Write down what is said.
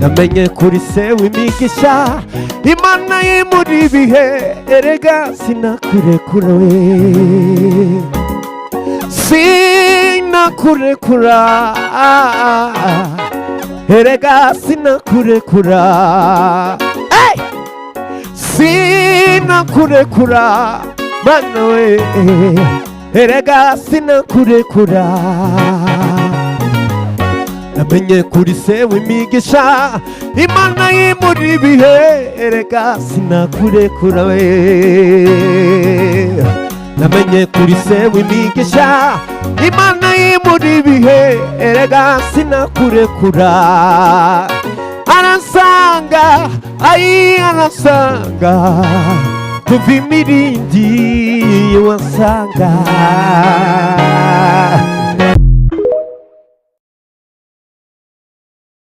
namenye kuri se w'imigisha Imana y'imuri ibihe erega sinakurekura we sinakurekura erega sinakurekura hey! Sinakurekura Mana we erega sinakurekura namenye kuri se w'imigisha Imana y'imuri ibihe erega sinakurekura we namenye kuri se w'imigisha Imana y'imuri ibihe erega sinakurekura aransanga aransanga kuva imirindi wansanga